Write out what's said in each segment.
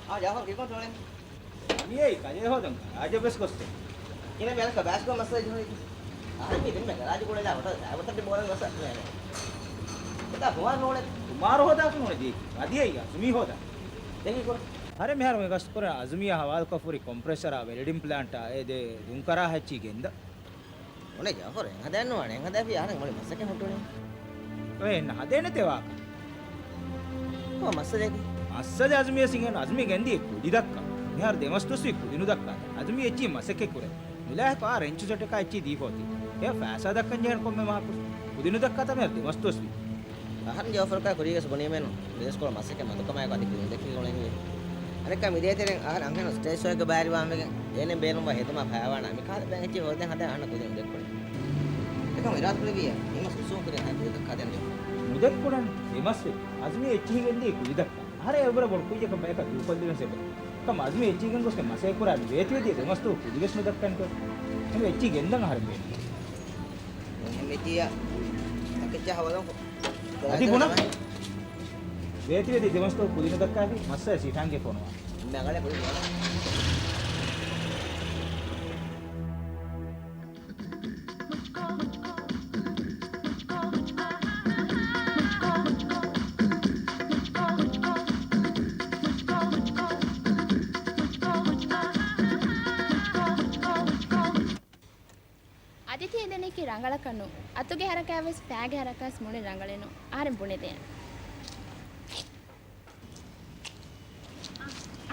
Ah, Jafar, ¿qué control? Miyai kaje hodan aja bes koste. Ini biasa ke basco masa itu. Ah, ini dengan garaj ko la hota. Avata de boran masa. Kita buat nolak. Tumaro hoda ko nodi. Adi ai ga sumi hoda. Dengi ko. Are mehar me gast kore azmiya hawal ka furi compressor a welding plant a e de dunkara hachi genda. One Jafar, hada no ane, hada fi arang mole masa ke hoto ne. Oe na hadene tewa. Ko masa de. Assade azmiya singen azmi gendi kudi dakka. mehar demastu swi kudinu dakka. Azmi echi masake kore. Milah ka renchu jate ka echi di hoti. E fasa dakkan jen komme mahaku. Kudinu dakka ta mehar demastu swi. Ahan Jafar ka kuri ke seboni men. Des ko masa ke matu kamay ka dikku dekhi gone ni. Are ka midhe tere ahan anghen stage show ke baari wa me ene beenum ba hetuma phaawana mi ka ben echi hoden hada ahan kudinu dekko. Ekam iras kore biya. Ima susu kore ha dekka den. Mudek kodan demaswe. Azmi echi gendi kudi dakka. Are ebra bol kuye ka beka dupal diwen sebe. Kam azmi echi gen goske masai kora veti di demastu kudi gesnu dakkan ko. Eme echi gendan har me. Eme dia. Akcha hawalan ko. Adi guna. Veti di demastu kudinu dakka bi massa sitange fonwa. Me agale kuri. අදිති එදෙනෙකි රංගල කනු අතුගේ හරකාවස් පෑගේ හරකාස් මුනේ රංගලෙනු ආරෙන් පුනේ දෙන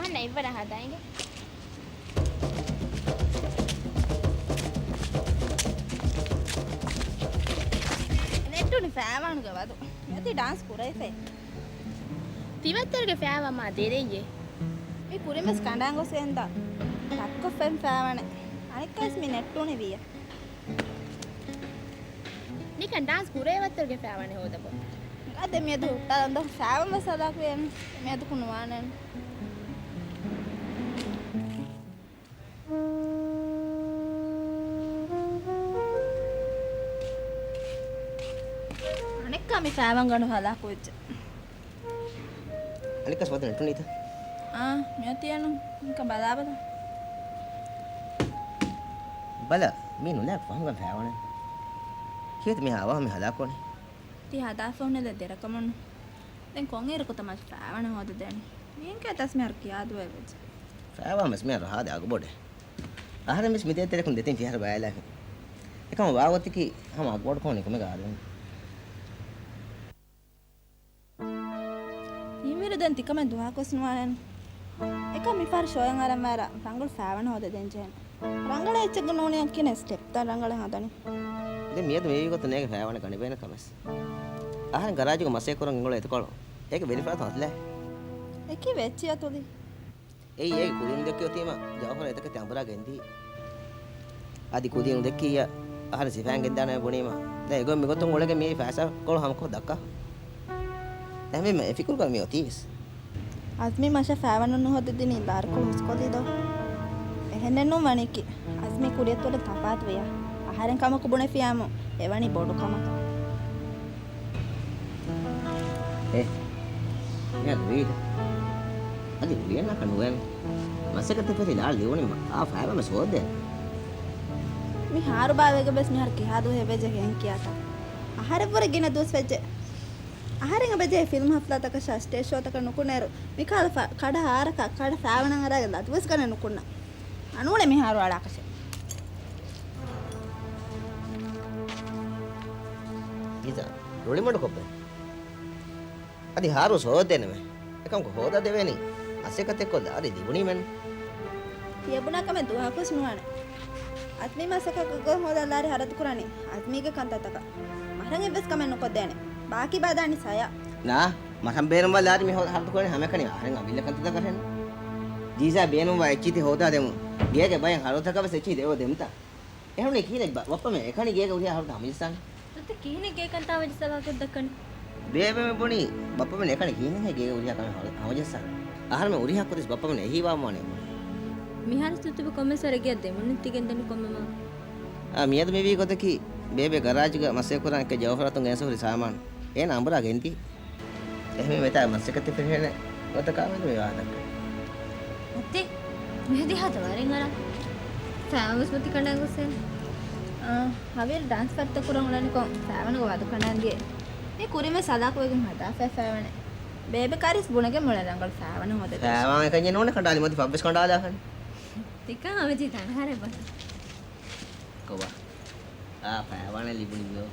අන්න ඉවර හදායිගේ ನೆಟ್ಟುನಿ ಫෑವಾನುಗೆ ವದು ಯತಿ dance ಪುರೈಫೆ තිවත්තරගේ ෆෑවම්මා දෙරෙయ్యේ ಮಿ ಪುರಿಮೆಸ್ ಕಂಡಾಂಗೋ ಸೇಂದ ತಕ್ಕೊ ಫೆಮ್ ಫෑವಣೆ ಅನಿಕ್ಕಸ್ ಮಿ ನೆಟ್ಟುನಿ ವಿಯ නිකන් dance කුරේවත්තරගේ ෆෑවනේ හොදපො ಅದೆ ಮೆದು ಹುಟ್ಟದಂದ ಫෑವಮ ಸದಾಕು ಏನು ಮೆದು ಕುನುವಾನೆನ್ ಅನಿಕ್ಕ ಮಿ ಫෑವಂ ಗಣು ಹದಾಕು ಇಚ್ಚ Alikas watu netu nita. ಮೆತಿಯನು ಇಂಕ ಬದಾಬದ Bala, mi nu nak faham kan phaawana. Kiyat mi hawa mi hada ko ne. ತಿ ಹದಾಫೋನೆ ದೆರಕಮನು ದೆನ್ ಕೊಂಗೇರ ಕೊತ ಮಸ್ ಫෑವಣ ಹೋದ ದೆನ್ ಮೀಂಕೆ ತಸ್ ಮೆರ್ ಕಿಯಾದು ವೆಜ್ Phaawa mas mi rahada agu bode. Ahara mis midhe tere kun detin fihar baala. Ekam waawati ki ham agbod ko ne ko me gaadun. ඊමිර දැන් තිකම දුවා කොස්නවායන් එක මිපාර ෂෝයන් අර මර රංගල් ෆෑවන හොද දෙන් ජෙන් රංගල එච්චක නෝනියක් කියන ස්ටෙප් තා රංගල හදනි De miyad me ko tune phaawana kani bena kamas. Ahara garage ko mase korang ngolo etkolo. Eka verify thotla. එකි වෙච්චි අතොලි Ei kudin dekkiyo tima Jafar etaka tambura gendi. Adi kudin dekkiya ahara sifan gendana bonima. Da ego me gotun olage me faasa kol hamko dakka. Da me fikul ka me otis. Asmi මෂ ෆෑවන හොද දිනි ලාර් කො හොස්කොලිදෝ එහෙනෙන්නු මණිකි අස්මි කුරියත් වල තපාත් වෙය ආහාරෙන් කම කුබුනේ ෆියාමෝ එවනි බොඩු කම Ya duit. Adi duit nak kanuan. Masa kata peri lal diwani a phaawa mas hode. මි හාරු බාවේග bus මිහර කිහාදු හෙවෙජ හෙන් කියාත ආහාර පුර ගෙන දුස් වෙජ ආහාරෙන් බෙජේ film හෆ්ලාතක ෂස්ටේ ෂෝතක නුකුනේරු මිකාල කඩ ආරක කඩ ෆෑවනන් අරගෙන ලතුවස් කන නුකුන්න අනුනේ මි හාරු ආලාකෂ Isa roli modu koppe. Adi haru hode ne me. Ekam ko hoda deveni. Ase kate ko lari diwani men. යබුණකම දුවහකුස් නුවන අත්මි මසක ගොග හොදලාරි හරතු කුරණි අත්මිගේ කන්තතක මරන් එබස් කම නොකොදෑනේ ಬಾಕಿ ಬಾದಾಣಿ ಸಯ Na masam beenum wa lari me hartu ko ne hame kani aharen abilla kanta karen. Jisa beenum wa echiti hoda demu. Gege bayan harotaka bas echi dewo demta. Ehune kine wappa me ekani gege uriya haruta hamisan. ಮತ್ತೆ ಕೀನಿಗೆ ಕಂತ ಅವಜಿಸಲಾಗ Deccan Bebe me boni bappa me ekani kine gege uriya kame hamajasan. Ahar me uriya kodis bappa me ehi wa mone. මිහාර ස්තුතිව කොමසරගේ දෙමුණු තිගෙන්දනු කොමම miyad me vi kotaki bebe garage ga mase kuran ke jawharatun enso hori saman. Ena ambura genti. Ehme meta masakate perhene otaka me me wadak. ಮತ್ತೆ ಮೆಹದಿ ಹಾದ ವರೆಂಗರ ಫ್ಯಾಮಸ್ ಮತಿ ಕಂಡಾಗೋಸೆ ಹವೇರ್ dance ಕರ್ತ ಕುರಂಗಳನಿಕೊ ಫෑವನಿಗೆ ವಾದು ಕಂಡಂಗೆ ನೀ ಕುರಿಮೆ ಸದಾಕ್ ಹೋಗಿ ಹದಾ ಫෑವನೆ ಬೇಬೆ ಕಾರಿಸ್ ಬುಣಗೆ ಮೊಳರಂಗಳು ಫෑವನೆ ಹೋದೆ ෑවාම එකන්නේ නොන කඩාලි මති පබ්බස් කඩාදාහන් තික අමජි තනහරේ බස කොබා ෑවාන ලිබුණි බියෝ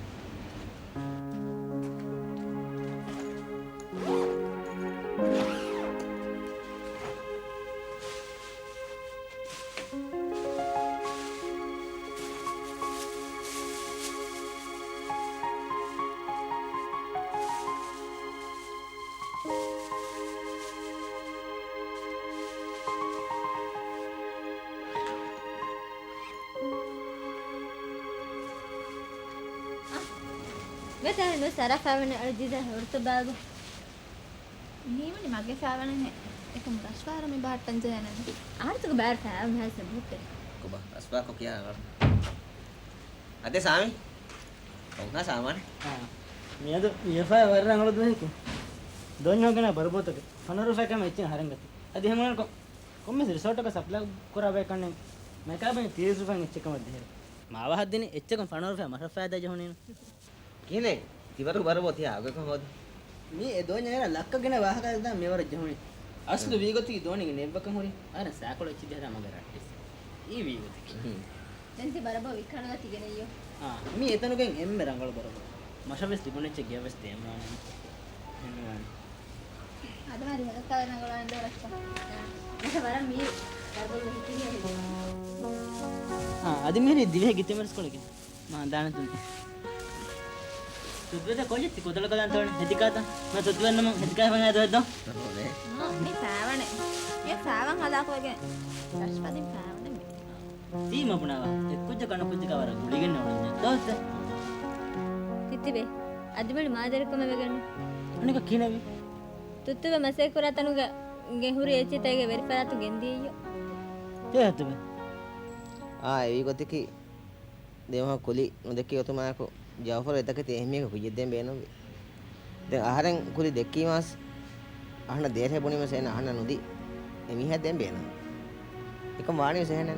මෙතන නෝ සරා ෆෑවනේ අලජිද හොර්ත බාගු නීමනි මගේ ෆෑවනේ එකම රස්වාර මේ බාට්ටන් ජයනද ආර්ථක බෑර් ෆෑම් හැස බුත් කොබා රස්වා කො කියා අදේ සාමි ඔන්නා සාමානේ මේද ඊෆා වරංගල දුන්නේක දොන්නෝගෙන බරබොතක 50 ರೂಪಾಯಿ කම ඉච්චින හරංගති අද හැමෝන කොම්මෙ රිසෝට් එක සප්ලයි කරාවේ කන්නේ මේකා බෙන් 30 ರೂಪಾಯಿ ඉච්චකම දෙහෙර මාව හද්දිනේ එච්චකම 50 ರೂಪಾಯಿ මර ෆෑදා ජහුනේ කියන්නේ ඉවරු බරබෝ තියා අගක හොද මේ ඒ දොන්නේන ලක්කගෙන වාහකල් දා මේවර ජහුනේ අස්ලු වීගති දොණිගේ නෙබ්බකම හොරි අර සාකොල ඉච්චි දෙහර මග රට්ටිස් ඊ වීගති දැන්ති බරබෝ විකණවා තිගෙනියෝ මේ එතනකෙන් එම්මෙ රංගල බරබෝ මෂවෙස් තිබුණෙච්ච ගියවස් තේමවාන එන්නවාන අද හරි හදලා නගලා ඉඳ රස්වා මට වරන් මේ බරබෝ හිටියේ අද මෙරි දිවේ ගිතෙමරස් කොලකින් මා දාන තුනේ තුද්වෙද කොජෙත් කොතල කලන් තවන හෙදිකාත මම තුද්වෙන්නම හෙදිකා වගේ දවද්ද නේ මේ ෆෑවනේ මේ ෆෑවන් හදාක වගේ රස්වාදින් ෆෑවනේ තීම පුණාව එක්කුජ කන කුජ කවර ගුලිගෙන නෝන්නේ දවස් තිතිබේ අදිමඩ මාදරකම වෙගන්න අනික කිනවි තුත්තුව මසේ කරතනුග ගෙහුරි එචිතගේ වෙරිපරාතු ගෙන්දියෝ තේහතුබේ එවි ගොතිකි දෙමහ කුලි නොදෙකි ඔතුමායකෝ ජාෆර් එතකති එහෙමක කුජෙද්දෙන් බේනොවේ දැන් ආහාරෙන් කුලි දෙකී මාස් අහන දේරේ බොනිම සේන අහන නුදි එමිහ දැන් බේන එකම වාණිය සේනන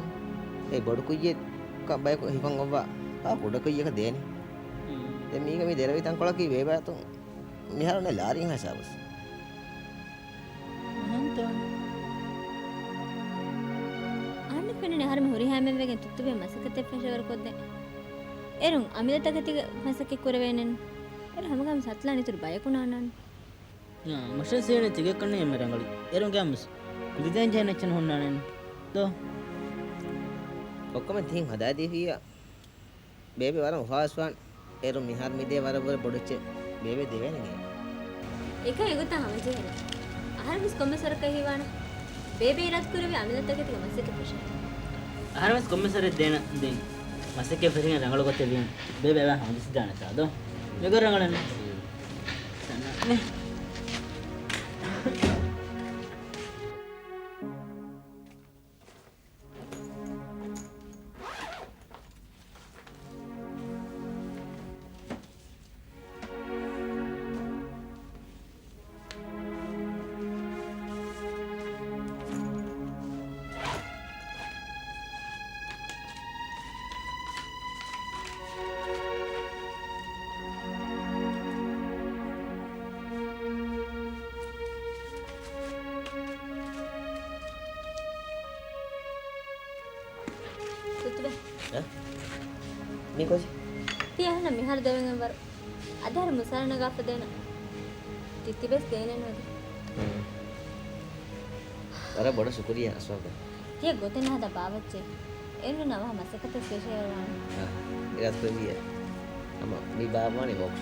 ඒ බොඩ කුජෙත් කබ්බයි හිපන් ඔබ්වා පොඩ කුජයක දේනි දැන් මේක මේ දෙරවිතන් කොලකී වේබාතු මිහරනේ ලාරින් හසාවස් අන්න පෙන්නේ හරම හොරි හැමෙන් වෙගෙන් තුත්තුවේ මසකතේ ප්‍රෙෂර් කොද්දේ එරුන් අමිලතකතික මසකේ කරවෙනෙන් එර හැමගම සත්ලා නිතුරු බයකුණානන් මෂන් සේන තිගෙ කන්නේ එම්මෙ රංගලි එරුන් ගම්ස් කුදිදෙන් ජනචන හොන්නානෙන් දෝ ඔක්කොම තින් හදා දීවියා බේබි වරන් ෆාස්වාන් එරුන් මිහර මිදේ වරවර බොඩච්ච බේබි දෙවෙනේ එක එගොත හමජේ ආහාරස් කොම්මසර කහිවාන බේබි රත් කරවේ අමිලතකතික මසකේ ප්‍රෙෂර් ආහාරස් කොම්මසර දෙන දෙන් මසකේ ෆෙරින් රංගල කොතේ වියන් බේබේ වා හොඳ සිදාන සාදෝ මෙගො රංගලන නේ මේ කොයි තියහන මිහර දෙවෙන් වර අදහර මුසාරණ ගාප දෙන තිතිබස් දේනනවද අර බොඩ සුකුරිය අස්වාද තිය ගොතන හද පාවච්චේ එන්න නව මසකත ස්පෙෂල් ඉරත් කොවිය අම මේ බාබානේ බොක්ස්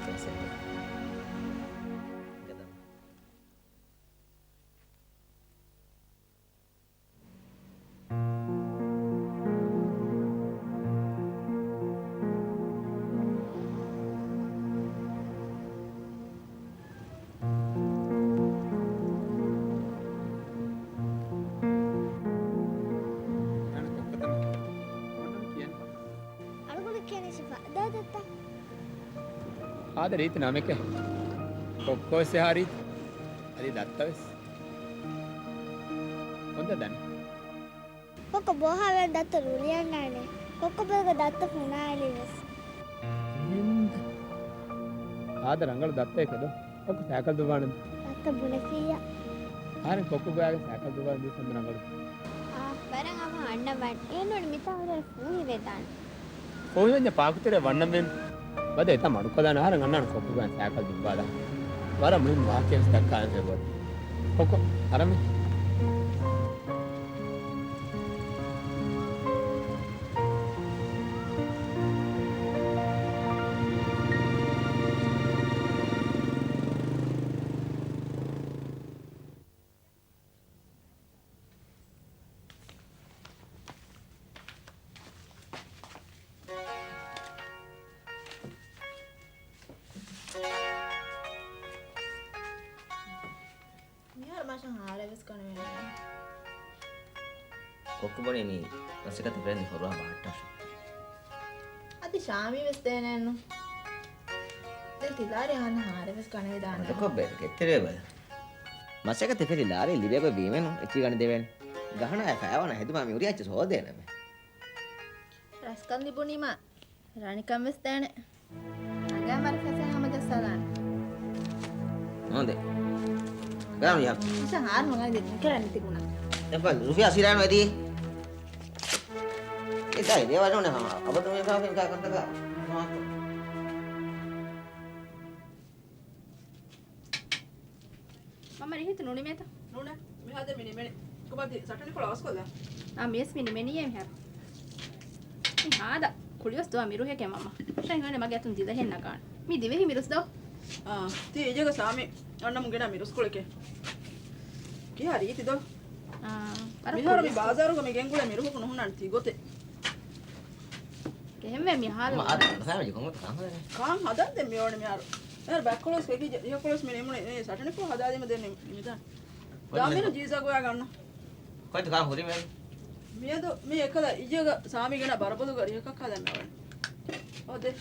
තසෙන් ආද රීති නමක කොක්කෝසේ හරිත් අදි දත්තවස් හොඳ දැන් කොක බොහාවෙන් දත්ත රුලියන්නානේ කොක බෙග දත්ත පුනාලිවස් ආද ರಂಗಳು ದತ್ತ ಏಕದು ಒಕ್ಕ ಸೈಕಲ್ ದುವಾಣ දත්ත බුලසිය ಆರೆ ಕೊಕ್ಕು ಬ್ಯಾಗ್ ಸೈಕಲ್ ದುವಾಣ ದಿಸಂದ ರಂಗಳು ಬರಂಗ ಅವ ಅಣ್ಣ ಬಟ್ ಏನೋಡಿ ಮಿತ ಅವರ ಫೋನ್ ಇದೆ ತಾನು ಫೋನ್ ಪಾಕುತ್ತಿರ ವಣ್ಣಮೆನ್ ಬದ ಎತ ಮಡುಕದಾನ ಆರೆ ಅಣ್ಣ ಕೊಕ್ಕು ಬ್ಯಾಗ್ ಸೈಕಲ್ ದುವಾಡ ಬರ ಮುನಿ ವಾಕ್ಯಸ್ ತಕ್ಕ ಅಂತ ಹೇಳ್ಬೋದು ಕೊಕ್ಕು ಆರಾಮೆ මිහාර මාෂන් හාරෙවස් කන වෙනවා කොක්කබොනේ నీ මසකත ප්‍රෙන්දි හොරවා බාට්ටා අති ශාමි වෙස් දෙනන්නු දැන් තිලාරේ හන්න හාරෙවස් කන වේ දාන්න කොබ්බේ කෙතරේ බල මසකත පෙරි ලාරේ ලිබේක බීමෙන් එච්චි ගන්න දෙවෙන් ගහන අය ෆෑවන හෙදුමා මි උරියච්ච සෝදේන මේ රස්කන් දිබුනිම රානිකම් වෙස් දෙන අගා මර ෆසන් හැම දස්සලාන හොඳේ ගාම යා ඉතින් හාර මොනවද දෙන්න කරන්න තිබුණා එපා රුපියා සිරාන වැඩි ඒයි දේවල් නෝනේ මම අබත මේ කාගෙන් කා කන්දක මම රිහිත නුනේ මේත නුනේ මෙහාද මිනිමෙනි කොබදි සටනේ කොලවස් කොල්ලා මියස් මිනිමෙනියේ හැප හාද කුලියස් දුවා මිරු හැකේ මම ෂෙන්ගනේ මගේ අතුන් දිද හෙන්න කාන මි දිවෙහි මිරුස් දෝ තී ඒජක සාමි අන්න මුගෙන මිරුස් කොලකේ කී හරි ඉතිදෝ මිහාර මි බාසාරුක මි ගෙන්ගුලේ මිරුහ කුණුහුනන් තී ගොතේ කෙහෙම්මෙ මිහාල මාද ෆෑමිලි කොහොමද කාමරේ කාම් හදන් දෙ මියෝනේ මිහාර එර බැක්කොලස් කෙකි යකොලස් මිනිමුනේ මේ සටනේ කො හදාදීම දෙන්නේ මිදා දාමින ජීසා ගෝයා ගන්න කොයිද කාම හොරි මේ මියද මේ එකද ඉජක සාමි ගෙන බරපොදු කර එකක් හදන්න ඕනේ ඔදේ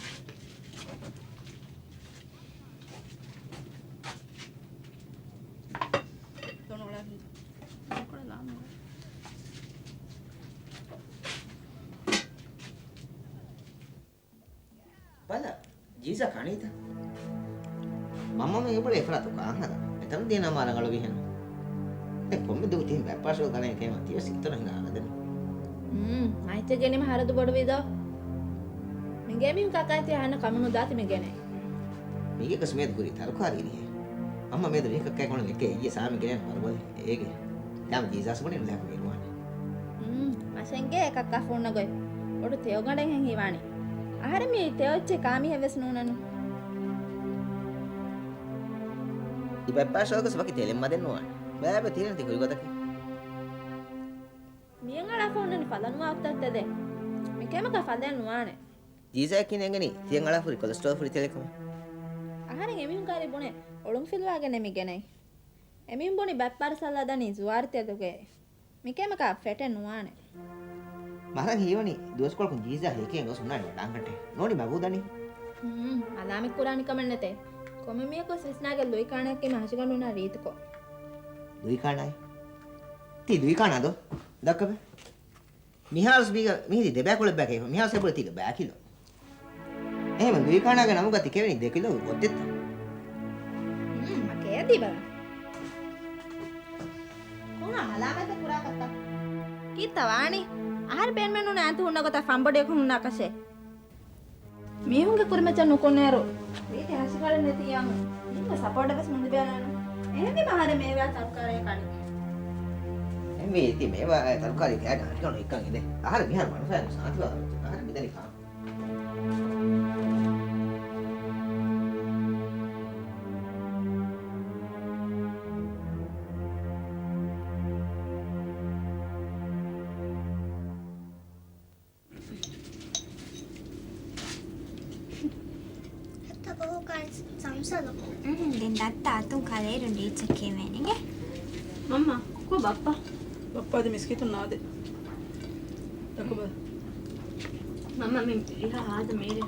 බල ජීසා කණීත මම මේ බල එපලා તો කාහද එතන දින මාරංගල විහෙන ඒ කොම්මෙ දුක තියෙන බැප්පාසෝ ගණන් එකේ මතිය සිතන හිනානද මයිතගෙනම හරදු බොඩ විදෝ මිගේ මින් කකාති හන කමුණු දාති මිගනේ මේක කස්මෙත් ගුරි තරකාරී නේ අම්මා මේ දෙක කක්කයි කොන එකේ ඊයේ සාමි ගෙන බරබල ඒකේ යාම ජීසස් මොනේ ලැබ වෙනවානේ මසෙන්ගේ එකක් අෆෝන්න ගොයි ඔඩ තෙව ගඩෙන් හෙන් හිවානි ආහාර මේ තෙවච්චේ කාමි හැවස් නෝනනු ඉබැප්පාසෝ කස් වකි තෙලෙම් මදෙන්න ඕන බෑබ තියෙන ති ගොතක මියංගලා ෆෝන්නනි ඵලන් වාක්තත්තද මිකේම ක ඵලයන් නුවානේ ජීසා කිනෙගනි තියන් අලා ෆුරි කොලෙස්ටරෝල් ෆුරි තෙලෙකම ආහාරෙන් එමිහුන් කාරේ බොනේ ඔළුම් ෆිල්වාගෙන මිගනේ එමිහුන් බොනි බැප්පාරසල්ලා දනි සුවාර්තියදුගේ මිකේම ක ෆෙටෙන් නුවානේ මරන් හීවනි දොස්කොල් කුන් ජීසා හේකෙන් ගොස් උනානි වඩාංගට නෝනි මගුදනි අලාමි කුරානි කමන්නතේ කොමමිය කො සිස්නාගේ ලොයි කාණක්ගේ මහජගණු නා රීතකෝ ලොයි කාණයි ති ලොයි කාණාද දක්කබ මිහාල්ස් බීග මිහිදි දෙබැකොල බැකේ මිහාල්ස් සෙබුල තික බැකිලෝ එහෙම ලොයි කාණාගේ නම ගති කෙවෙනි 2 කිලෝ ඔත්තෙත් මකේ දිබා කොහා අලාමත කුරා කත්තා කීතවානි ආහාර බෙන්මෙන්නු නැන්තු හුන්නගත ෆම්බඩේ කුන්නාකසේ මීහුන්ගේ කුරුමචන් නුකොන්නේරු මේ තහසිකාල නැතියම ඉන්න සපෝට් එකස් මුන්ද බෑනන එහෙදි මහර මේවා තර්කාරය කණි මේ ඉතින් මේවා තර්කාරය කෑ ගන්න කන එකන් ඉන්නේ ආහාර මිහාර මනසයන් සාතිවා ආහාර මෙතන කා den datta atun kaleru ndicche menige mamma ko bappa බප්පාද මිස්කිතු නාදේ දකබ mamma men iha hada mere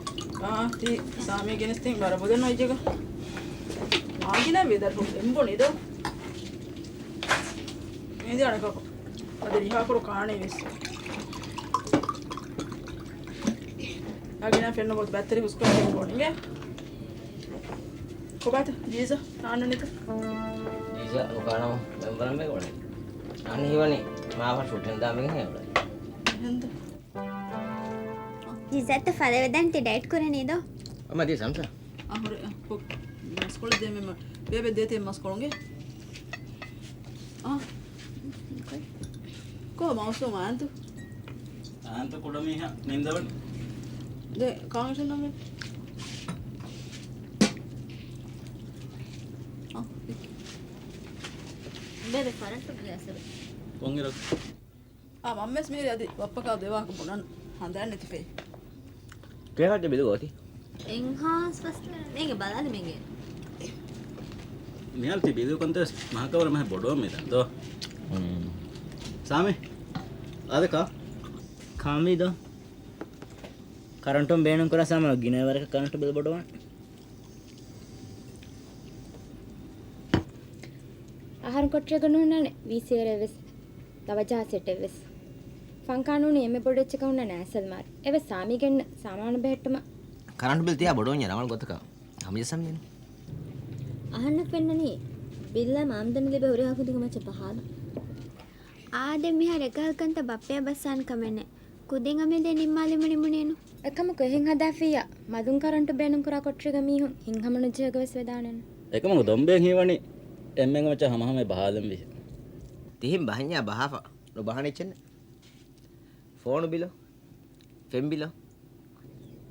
ති සාමි ගෙනස් තින් බරපොදු නෝ ඉජක ආගිනා වේදර පො එම්බො නේද මේ දිහාට කප අද රිහාකරු කාණේ වෙස් අගිනා ෆෙන්න බොත් බැටරි හුස්කරගෙන ගොන්නේ කොබත ජීසා නාන්නනිත ජීසා ඔකානම බම්බරම් මේ ගොනේ අනේ හිවනේ මාව ෂුටෙන් දාමින් හේවලා එහෙන්ද ජිසත් ෆලවෙදන්ට ඩයිට් කරනේද අමදී සම්සා අහුර මස්කොල දෙමෙම බේබේ දෙතේ මස්කොලගේ කෝ මවුසෝ මාන්තු ආන්ත කුඩ මිහ නින්දවන de කාංශන නම් බේබේ කරන්ට් ගෑසර කොංගිරක් මම්මස් මේරි අද වප්පකා දෙවාක බොනන් හඳන්න නැතිපේ කේකට බෙද ගෝති එන්හාන්ස් ෆස්ට් මේක බලන්න මේක නියල් තිබිදු කොන්තස් මහකවර මහ බොඩෝ මෙතන තෝ ಸಾಮಿ ಅದಕ್ಕ ಕಾಮಿದು ಕರೆಂಟು ಬೇಣು ಕೂಡ ಸಾಮ ಗಿನವರೆಗೆ ಕರೆಂಟ್ ಬಿಲ್ ಬಿಡುವ ආහාර කොට්ටිය ගනුනනේ වීසේරෙවස් තවජා සෙටෙවස් ෆංකානුනේ එමෙ පොඩෙච්ච කවුන නෑසල් මාර් එව සාමිගෙන්න සාමාන බෙහෙට්ටම කරන්ට් බිල් තියා බොඩෝඤ්ඤ රමල් ගොතක හමිය සම්මින අහන්න පෙන්නනි බිල්ල මාම්දම ලිබ හොරි හකුදික මච පහල ආදෙ මිහා රෙකල්කන්ත බප්පේ බස්සන් කමෙන්නේ කුදින් අමෙදේ නිම්මාලි මුනිමුනේනු එකම කොහෙන් හදාෆියා මදුන් කරන්ට් බේනුම් කරා කොට්ටිය ගමීහුන් හින්හමනු ජයගවස් වෙදානෙන් එකම දොම්බෙන් හිවණි එම්මෙන් මච හමහම බහලම් වි තිහින් බහඤ්ඤා බහාෆා නො බහනෙච්චෙන්න ෆෝන් බිලෝ ෆෙම් බිලෝ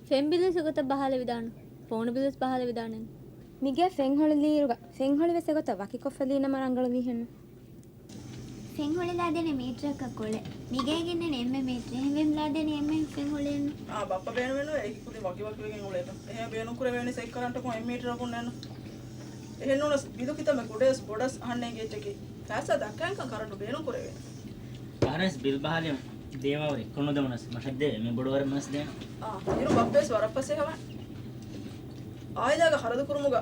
ෆෙම් බිල් සගත බහල විදාන ෆෝන් බිල්ස් බහල විදානෙන් මිගේ ෆෙන් හොල ලීරුග ෆෙන් හොල වෙස ගොත වකි කොෆලීන මරංගල විහෙන්න ෆෙන් හොලලාදෙන මීටර එක කොළ මිගේගෙන්නේ නෙම්මෙ මීටර එහෙම ලාදෙන එම්මෙ ෆෙන් හොලෙන් බප්ප බේන වෙනවා ඒක කුදි වකි වකි වගෙන් උලේන එහෙම බේනු කුර වෙන්නේ සෙක් කරන්ට කො මීටර කොන් නන එහෙන්න උනස් බිදු කිතම ගොඩස් බොඩස් අහන්නේ ගෙච්චකි තාස දක්කන් කරන්ට බේනු කුර වෙන්නේ ಆರ್ಎಸ್ ಬಿಲ್ ಬಹಾಲಿ ದೇವವರಿ ಕೊನೋದವನಸ್ ಮಶದ್ದೆ ಮೆ ಬಡವರ ಮಸ್ ದೇ ಇರು ಬಪ್ಪೆಸ್ ವರಪ್ಪಸೆ ಹವ ಆಯ್ದಾಗ ಹರದು ಕುರುಮುಗ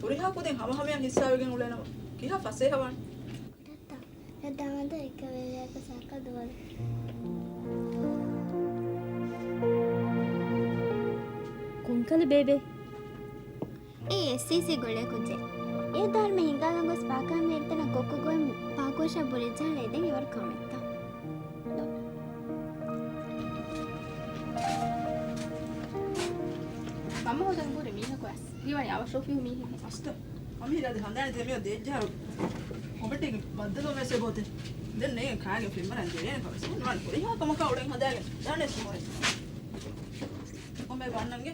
ತುರಿಹಾ ಕುದಿನ್ ಹಮ ಹಮಿಯನ್ ಹಿಸ್ಸಾವೆಗೆನ್ ಉಳೇನವ ಕಿಹ ಫಸೆ ಹವ දාමද එක වෙලයක සාක දුවල කුංකල බේබේ ඒ එස්සිසි ගොලේ කුජේ ඒ ධර්ම හිඟාලන් ගොස් පාකා මෙත්තන කොක්ක ගොම් පාකෝෂ බුරිජා ලෙදෙන් ඉවර කමෙත්තා මම හොදන් ගොරේ මීහ කොස් ඊවනි අවශ්‍යෝෆිය මීහ ಅಷ್ಟ ಅಮೀರಾದ ಹಂದಾನೆ ತೆಮಿಯ ದೇಜ್ಜಾರು ಒಬಟ್ಟಿಗೆ ಬದ್ದಲು ಮೆಸೆ ಬೋತೆ ದೆನ್ನೆ ಕಾಗೆ ಫಿಲ್ಮರ್ ಅಂತ ಏನು ಕವಸ ನಾನು ಪುರಿ ಹಾಕ ಮಕ ಅವಳೆ ಹದಾಗೆ ದಾನೆ ಸುಮಾರೆ ಒಮ್ಮೆ ಬಣ್ಣಂಗೆ